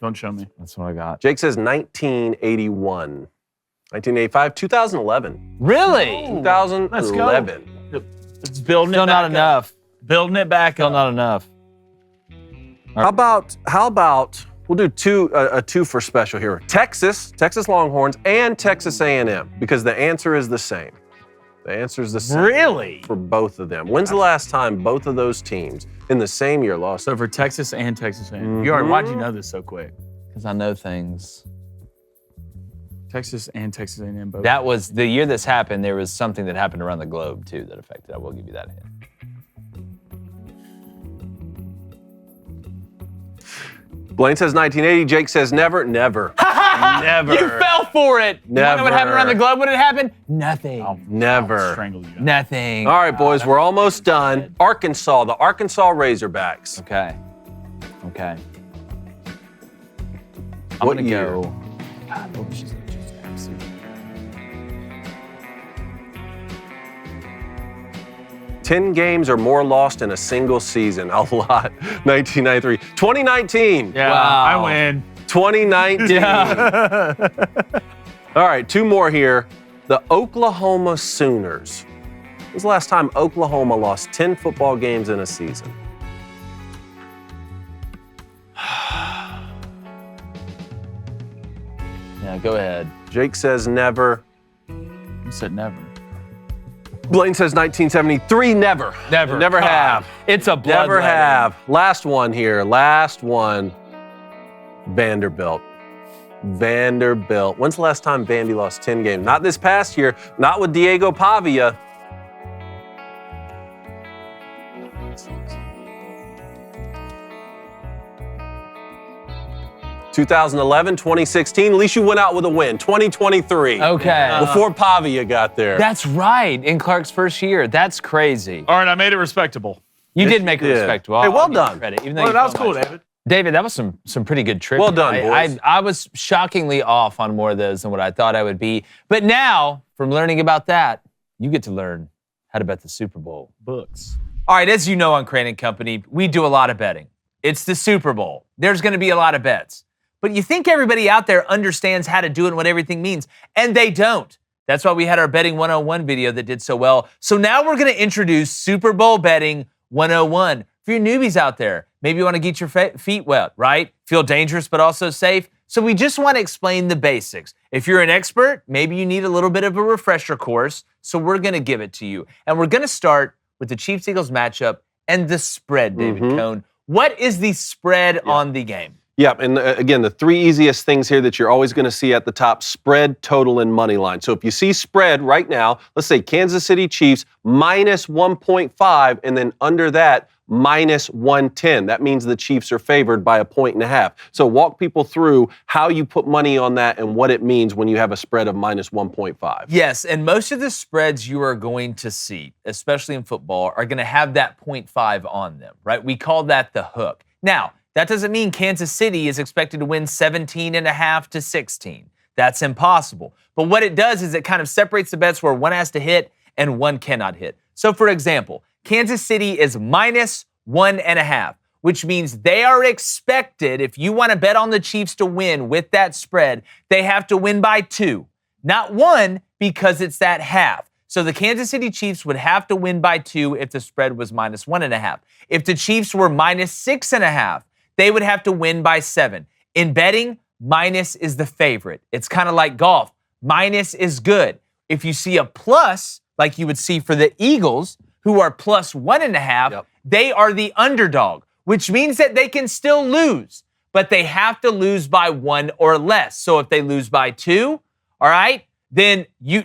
Don't show me. That's what I got. Jake says 1981. 1985, 2011. Really? 2011. It's building Still it not back enough. up. Building it back Still up. not enough. How about we'll do a two for special here. Texas Longhorns, and Texas A&M, because the answer is the same. The answer is the same. Really? For both of them. When's the last time both of those teams in the same year lost? So for Texas and Texas A&M. Why'd you know this so quick? Because I know things. Texas and Texas A&M both. That was the year this happened. There was something that happened around the globe, too, that affected. I will give you that hint. Blaine says 1980. Jake says never. Never. You fell for it. You Never. know what happened around the globe when it happened? Nothing. I'll Never. strangle you. Nothing. All right, boys, we're almost done. Arkansas, the Arkansas Razorbacks. Okay. I'm What gonna year? go. God, what was she saying? She's absolute. 10 games or more lost in a single season. A lot. 1993. 2019. Yeah, Wow. I win. 2019. All right, two more here. The Oklahoma Sooners. When was the last time Oklahoma lost 10 football games in a season? Yeah, go ahead. Jake says never. You said never. Blaine says 1973. Never. Never. Never have. It's a blood Never have. Last one here. Last one. Vanderbilt. Vanderbilt. When's the last time Vandy lost 10 games? Not this past year. Not with Diego Pavia. (2011, 2016). At least you went out with a win. 2023. Okay. Before Pavia got there. That's right. In Clark's first year. That's crazy. All right, I made it respectable. You Yes, did make you it did. respectable. Hey, well I'll give you done. Credit, even though Well, you that was felt cool, like- David. David, that was some pretty good trivia. Well done, boys. I was shockingly off on more of those than what I thought I would be. But now, from learning about that, you get to learn how to bet the Super Bowl. Books. All right, as you know on Crain & Company, we do a lot of betting. It's the Super Bowl. There's going to be a lot of bets. But you think everybody out there understands how to do it and what everything means, and they don't. That's why we had our Betting 101 video that did so well. So now we're going to introduce Super Bowl Betting 101. For your newbies out there, maybe you want to get your feet wet, right? Feel dangerous but also safe. So we just want to explain the basics. If you're an expert, maybe you need a little bit of a refresher course, so we're going to give it to you. And we're going to start with the Chiefs-Eagles matchup and the spread, David Cohn. What is the spread on the game? Yep, and again, the three easiest things here that you're always going to see at the top: spread, total, and money line. So if you see spread right now, let's say Kansas City Chiefs minus 1.5, and then under that, minus 110. That means the Chiefs are favored by 1.5. So walk people through how you put money on that and what it means when you have a spread of minus 1.5. Yes, and most of the spreads you are going to see, especially in football, are going to have that 0.5 on them, right? We call that the hook. Now, that doesn't mean Kansas City is expected to win 17.5 to 16. That's impossible. But what it does is it kind of separates the bets where one has to hit and one cannot hit. So, for example, Kansas City is minus 1.5, which means they are expected, if you want to bet on the Chiefs to win with that spread, they have to win by 2. Not 1, because it's that half. So the Kansas City Chiefs would have to win by 2 if the spread was minus 1.5. If the Chiefs were minus 6.5, they would have to win by 7. In betting, minus is the favorite. It's kind of like golf. Minus is good. If you see a plus, like you would see for the Eagles, who are plus 1.5, they are the underdog, which means that they can still lose, but they have to lose by 1 or less. So if they lose by 2, all right, then you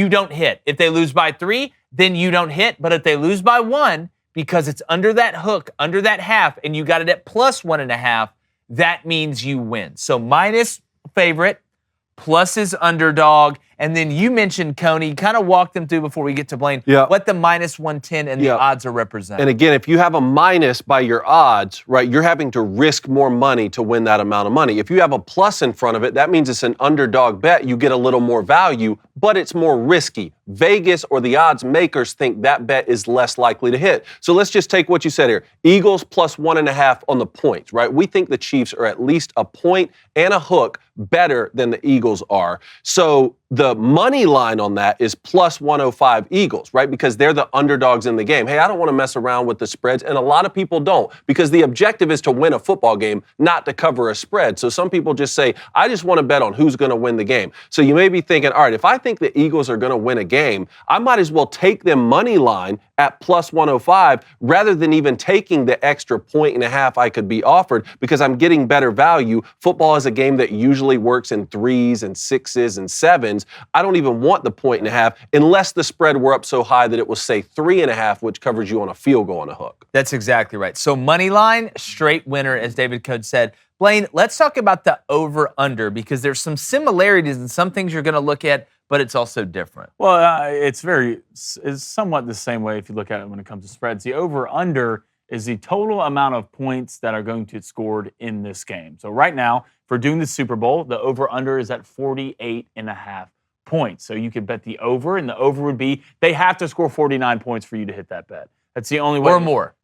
don't hit. If they lose by 3, then you don't hit. But if they lose by 1, because it's under that hook, under that half, and you got it at plus 1.5, that means you win. So minus favorite, plus is underdog, and then you mentioned, Coney, kind of walk them through before we get to Blaine, what the minus 110 and the odds are representing. And again, if you have a minus by your odds, right, you're having to risk more money to win that amount of money. If you have a plus in front of it, that means it's an underdog bet. You get a little more value, but it's more risky. Vegas or the odds makers think that bet is less likely to hit. So let's just take what you said here. Eagles plus 1.5 on the points, right? We think the Chiefs are at least a point and a hook better than the Eagles are. So the money line on that is plus 105 Eagles, right? Because they're the underdogs in the game. Hey, I don't want to mess around with the spreads, and a lot of people don't, because the objective is to win a football game, not to cover a spread. So some people just say, I just want to bet on who's going to win the game. So you may be thinking, all right, if I think the Eagles are going to win a game, I might as well take them money line at plus 105 rather than even taking the extra 1.5 I could be offered, because I'm getting better value. Football is a game that usually works in 3s and 6s and 7s. I don't even want the 1.5 unless the spread were up so high that it was, say, 3.5, which covers you on a field goal on a hook. That's exactly right. So money line, straight winner, as David Code said. Blaine, let's talk about the over-under, because there's some similarities and some things you're going to look at, but it's also different. Well, it's somewhat the same way if you look at it when it comes to spreads. The over-under is the total amount of points that are going to get scored in this game. So right now, for doing the Super Bowl, the over-under is at 48.5 points. So you could bet the over, and the over would be they have to score 49 points for you to hit that bet. That's the only way. Or more.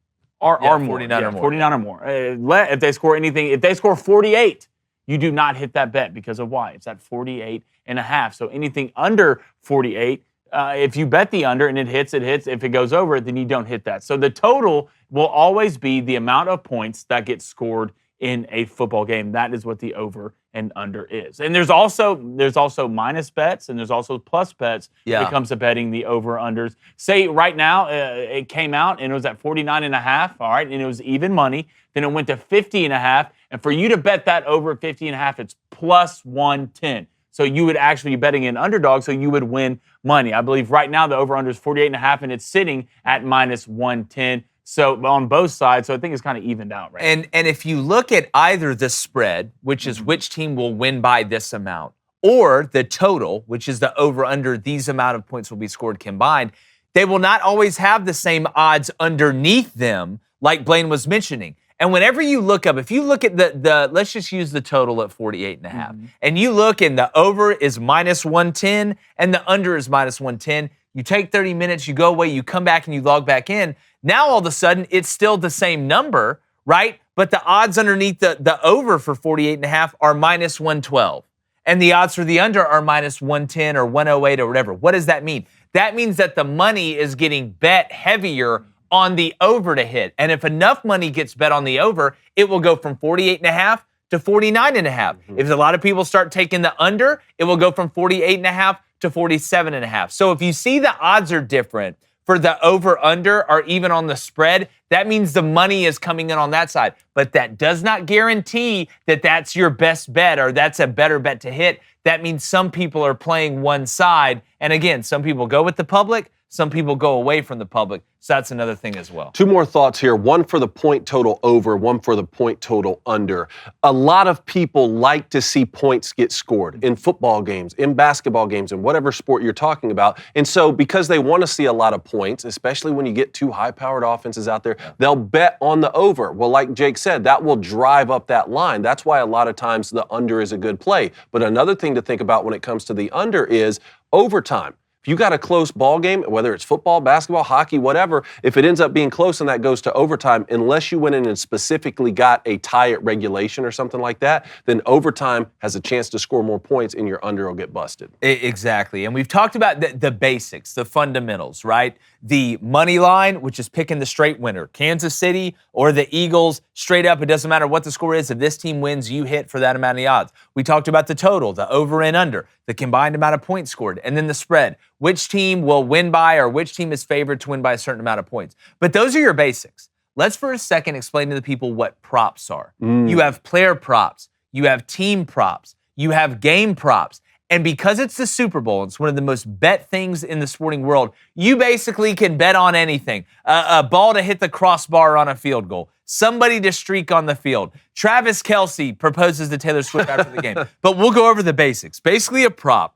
Or more. 49 or more. 49 or more. If they score anything, if they score 48, you do not hit that bet because of why? It's at 48.5. So anything under 48, if you bet the under and it hits, it hits. If it goes over, then you don't hit that. So the total will always be the amount of points that get scored in a football game. That is what the over and under is. And there's also minus bets and there's also plus bets when it comes to betting the over-unders. Say right now it came out and it was at 49.5, all right, and it was even money. Then it went to 50.5, and for you to bet that over 50.5, it's plus 110. So you would actually be betting an underdog, so you would win money. I believe right now the over-under is 48.5, and it's sitting at minus 110. So on both sides, so I think it's kind of evened out right now. And if you look at either the spread, which is which team will win by this amount, or the total, which is the over-under, these amount of points will be scored combined, they will not always have the same odds underneath them, like Blaine was mentioning. And whenever you look up, if you look at the let's just use the total at 48.5, and you look and the over is minus 110 and the under is minus 110, you take 30 minutes, you go away, you come back and you log back in. Now all of a sudden it's still the same number, right? But the odds underneath the over for 48.5 are minus 112. And the odds for the under are minus 110 or 108 or whatever. What does that mean? That means that the money is getting bet heavier on the over to hit. And if enough money gets bet on the over, it will go from 48.5 to 49.5. If a lot of people start taking the under, it will go from 48.5 to 47.5. So if you see the odds are different for the over-under or even on the spread, that means the money is coming in on that side. But that does not guarantee that that's your best bet or that's a better bet to hit. That means some people are playing one side. And again, some people go with the public, Some people go away from the public. So that's another thing as well. Two more thoughts here. One for the point total over, one for the point total under. A lot of people like to see points get scored in football games, in basketball games, in whatever sport you're talking about. And so because they want to see a lot of points, especially when you get two high-powered offenses out there, they'll bet on the over. Well, like Jake said, that will drive up that line. That's why a lot of times the under is a good play. But another thing to think about when it comes to the under is overtime. If you got a close ball game, whether it's football, basketball, hockey, whatever, if it ends up being close and that goes to overtime, unless you went in and specifically got a tie at regulation or something like that, then overtime has a chance to score more points and your under will get busted. Exactly. And we've talked about the basics, the fundamentals, right? The money line, which is picking the straight winner, Kansas City or the Eagles, straight up. It doesn't matter what the score is. If this team wins, you hit for that amount of odds. We talked about the total, the over and under, the combined amount of points scored, and then the spread. Which team will win by or which team is favored to win by a certain amount of points. But those are your basics. Let's for a second explain to the people what props are. You have player props. You have team props. You have game props. And because it's the Super Bowl, it's one of the most bet things in the sporting world, you basically can bet on anything. A ball to hit the crossbar on a field goal. Somebody to streak on the field. Travis Kelce proposes to Taylor Swift after the game. But we'll go over the basics. Basically, a prop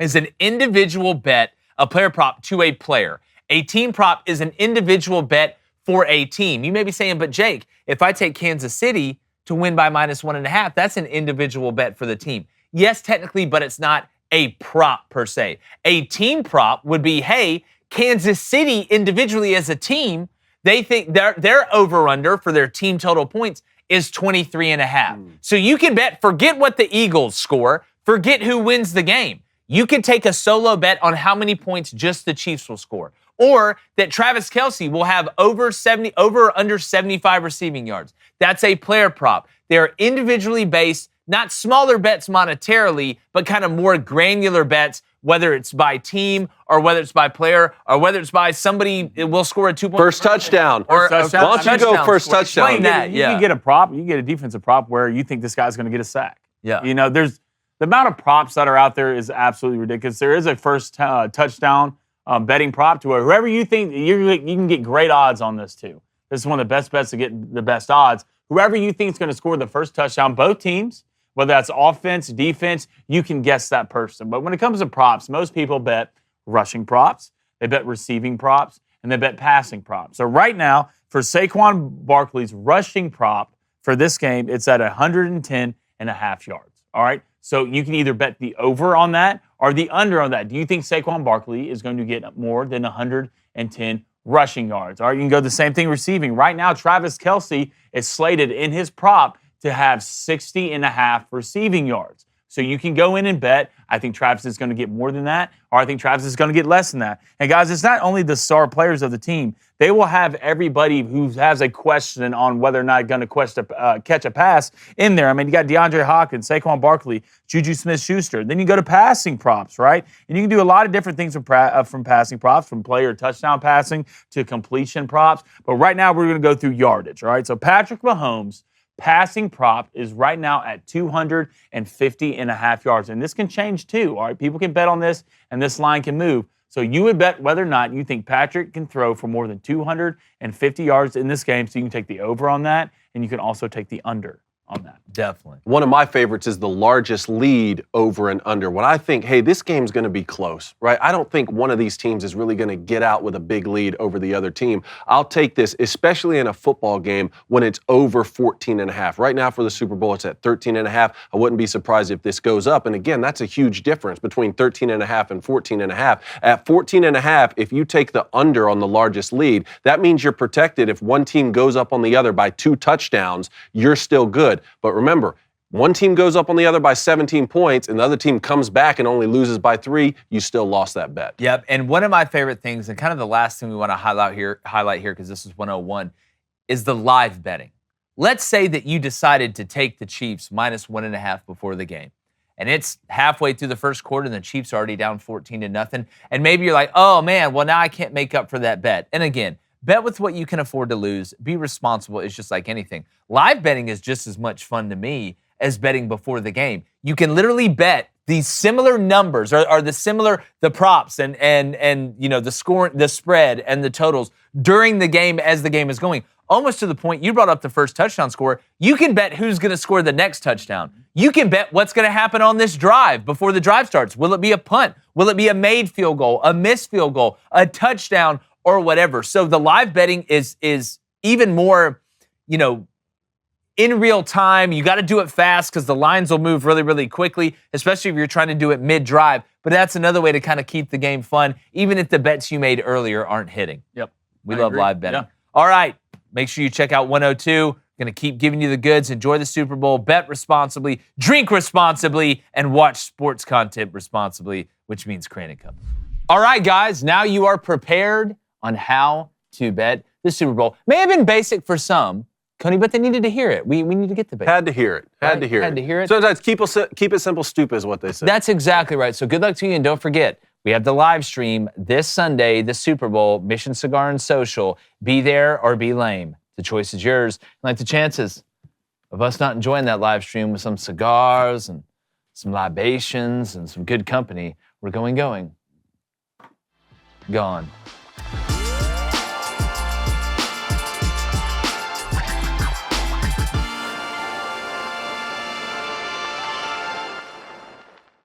is an individual bet, a player prop to a player. A team prop is an individual bet for a team. You may be saying, but Jake, if I take Kansas City to win by -1.5, that's an individual bet for the team. Yes, technically, but it's not a prop per se. A team prop would be, hey, Kansas City individually as a team, they think their over-under for their team total points is 23.5. So you can bet, forget what the Eagles score, forget who wins the game. You could take a solo bet on how many points just the Chiefs will score. Or that Travis Kelce will have over or under 75 receiving yards. That's a player prop. They're individually based, not smaller bets monetarily, but kind of more granular bets, whether it's by team or whether it's by player or whether it's by somebody will score a 2-point First touchdown. Or First touchdown. Why don't you go first touchdown? Explain that, You can get a prop, you can get a defensive prop where you think this guy's going to get a sack. Yeah. You know, there's the amount of props that are out there is absolutely ridiculous. There is a first touchdown betting prop to where whoever you think, you can get great odds on this too. This is one of the best bets to get the best odds. Whoever you think is going to score the first touchdown, both teams, whether that's offense, defense, you can guess that person. But when it comes to props, most people bet rushing props, they bet receiving props, and they bet passing props. So right now, for Saquon Barkley's rushing prop for this game, it's at 110.5 yards. All right? So you can either bet the over on that or the under on that. Do you think Saquon Barkley is going to get more than 110 rushing yards? All right, you can go the same thing receiving. Right now, Travis Kelce is slated in his prop to have 60.5 receiving yards. So you can go in and bet, I think Travis is going to get more than that, or I think Travis is going to get less than that. And guys, it's not only the star players of the team. They will have everybody who has a question on whether or not going to catch a pass in there. I mean, you got DeAndre Hopkins, Saquon Barkley, Juju Smith-Schuster. Then you go to passing props, right? And you can do a lot of different things from passing props, from player touchdown passing to completion props. But right now, we're going to go through yardage, all right? So Patrick Mahomes' passing prop is right now at 250.5 yards. And this can change too, all right? People can bet on this, and this line can move. So you would bet whether or not you think Patrick can throw for more than 250 yards in this game. So you can take the over on that, and you can also take the under on that. Definitely. One of my favorites is the largest lead over and under. When I think, hey, this game's going to be close, right? I don't think one of these teams is really going to get out with a big lead over the other team. I'll take this, especially in a football game when it's over 14.5. Right now for the Super Bowl, it's at 13.5. I wouldn't be surprised if this goes up. And again, that's a huge difference between 13.5 and 14.5. At 14.5, if you take the under on the largest lead, that means you're protected. If one team goes up on the other by 2 touchdowns, you're still good. But remember, one team goes up on the other by 17 points and the other team comes back and only loses by 3, you still lost that bet. Yep, and one of my favorite things, and kind of the last thing we want to highlight here, because this is 101, is the live betting. Let's say that you decided to take the Chiefs -1.5 before the game, and it's halfway through the first quarter and the Chiefs are already down 14-0, and maybe you're like, oh man, well now I can't make up for that bet. And again, bet with what you can afford to lose. Be responsible. It's just like anything. Live betting is just as much fun to me as betting before the game. You can literally bet these similar numbers are the props and the score, the spread and the totals during the game as the game is going. Almost to the point you brought up the first touchdown score. You can bet who's going to score the next touchdown. You can bet what's going to happen on this drive before the drive starts. Will it be a punt? Will it be a made field goal, a missed field goal, a touchdown, or whatever? So the live betting is even more, in real time. You got to do it fast because the lines will move really, really quickly, especially if you're trying to do it mid-drive. But that's another way to kind of keep the game fun, even if the bets you made earlier aren't hitting. Yep. We love live betting. Yeah. All right. Make sure you check out 102. Going to keep giving you the goods. Enjoy the Super Bowl. Bet responsibly. Drink responsibly. And watch sports content responsibly, which means Crain & Company. All right, guys. Now you are prepared on how to bet the Super Bowl. May have been basic for some, Coney, but they needed to hear it. We need to get the basics. Had to hear it. Had to hear it. Sometimes keep it simple, stupid is what they say. That's exactly right. So good luck to you. And don't forget, we have the live stream this Sunday, the Super Bowl, Mission Cigar and Social. Be there or be lame. The choice is yours. Like the chances of us not enjoying that live stream with some cigars and some libations and some good company, we're going. Gone.